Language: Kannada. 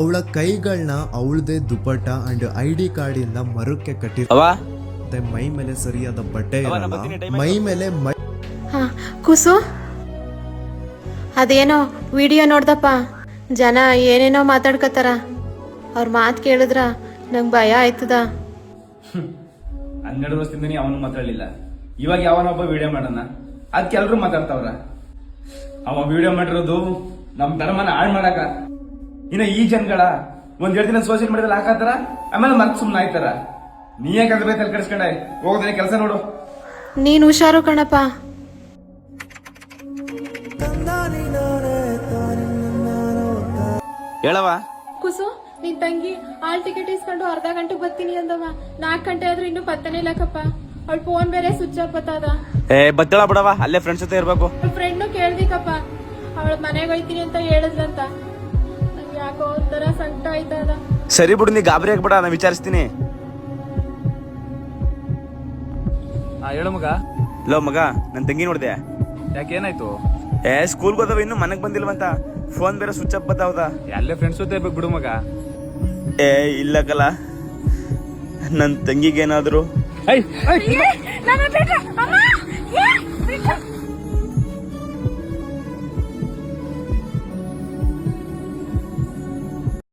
ಅವಳ ಕೈಗಳನ್ನ ಅವಳದೇ ದುಪಟ್ಟ ಅಂಡ್ ID ಕಾರ್ಡ್ ಇಂದ ಮರಕ್ಕೆ ಕಟ್ಟಿರ್ತಾರೆ. ಮೈ ಮೇಲೆ ಸರಿಯಾದ ಬಟ್ಟೆ ಇರಲ್ಲ, ಮೈ ಮೇಲೆ ಕೂಸು ಅದೇನೋ ವಿಡಿಯೋ ನೋಡ್ದಪ್ಪ, ಜನ ಏನೇನೋ ಮಾತಾಡ್ಕತ್ತಾರ. ಅವ್ರ ಮಾತು ಕೇಳಿದ್ರ ನಂಗೆ ಭಯ ಆಯ್ತದ. 12 ವರ್ಷದಿಂದ ಅವನು ಮಾತಾಡಲಿಲ್ಲ. ಇವಾಗ ಯಾವನೊಬ್ಬ ವಿಡಿಯೋ ಮಾಡೋಣ ಅದಕ್ಕೆ ಎಲ್ರು ಮಾತಾಡ್ತಾವ್ರ. ಅವ ವಿಡಿಯೋ ಮಾಡಿರೋದು ನಮ್ ಧರ್ಮನ ಹಾಳು ಮಾಡಾಕ. ಇನ್ನ ಈ ಜನಗಳ ಒಂದ್ 2 ದಿನ ಸೋಷಿಯಲ್ ಮೀಡಿಯಾದಲ್ಲಿ ಹಾಕತ್ತಾರ, ಆಮೇಲೆ ಮತ್ತೆ ಸುಮ್ನ ಆಯ್ತಾರ. ನೀ ಯಾಕೆ ಅದ್ರ ತಲೆ ಕೆಡಿಸ್ಕೊಂಡೆ? ಹೋಗೋದೇ ಕೆಲಸ ನೋಡು. ನೀನ್ ಹುಷಾರು ಕಣಪ್ಪ. ಹೇಳವ ಕುಸು, ನಿನ್ ತಂಗಿ ಹಾಲ್ ಟಿಕೆಟ್ ಇಸ್ಕೊಂಡು ಅರ್ಧ ಗಂಟೆಗೆ ಬರ್ತೀನಿ ಅಂದವ. 4 ಗಂಟೆ ಆದ್ರೂ ಇನ್ನೂ ಪತ್ತನೇ ಇಲ್ಲಕಪ್ಪ. ಅವಳ ಫೋನ್ ಬೇರೆ ಸ್ವಿಚ್ ಆಫ್ ಬತ್ತದ. ಬತ್ತಳ ಬಿಡವ, ಅಲ್ಲೇ ಫ್ರೆಂಡ್ಸ್ ಜೊತೆ ಇರ್ಬೇಕು. ಫ್ರೆಂಡ್ ಕೇಳ್ದಿಕಪ್ಪ, ಅವಳ ಮನೆಗೆ ಹೋಯ್ತೀನಿ ಅಂತ ಹೇಳಿದ್ರಂತ. ನಂಗೆ ಯಾಕೋ ಒಂಥರ ಸಂಕಟ ಆಯ್ತದ. ಸರಿ ಬಿಡು, ನೀ ಗಾಬರಿ ಆಗ್ಬೇಡ, ನಾ ವಿಚಾರಿಸ್ತೀನಿ. ಹೇಳು ಮಗ. ಲೋ ಮಗ, ನನ್ ತಂಗಿ ನೋಡಿದೆ. ಯಾಕೆ ಏನಾಯ್ತು? ಸ್ಕೂಲ್ಗೆ ಹೋದವ ಇನ್ನು ಮನೆಗ್ ಬಂದಿಲ್ವಂತ. ಫೋನ್ ಬೇರೆ ಸ್ವಿಚ್ ಆಫ್ ಬತ್ತಾವದ. ಎಲ್ಲೇ ಫ್ರೆಂಡ್ಸ್ ಜೊತೆ ಇರ್ಬೇಕು ಬಿಡು ಮಗ. ಇಲ್ಲ ಕಲ, ನನ್ ತಂಗಿಗೇನಾದ್ರು ನನ್ನ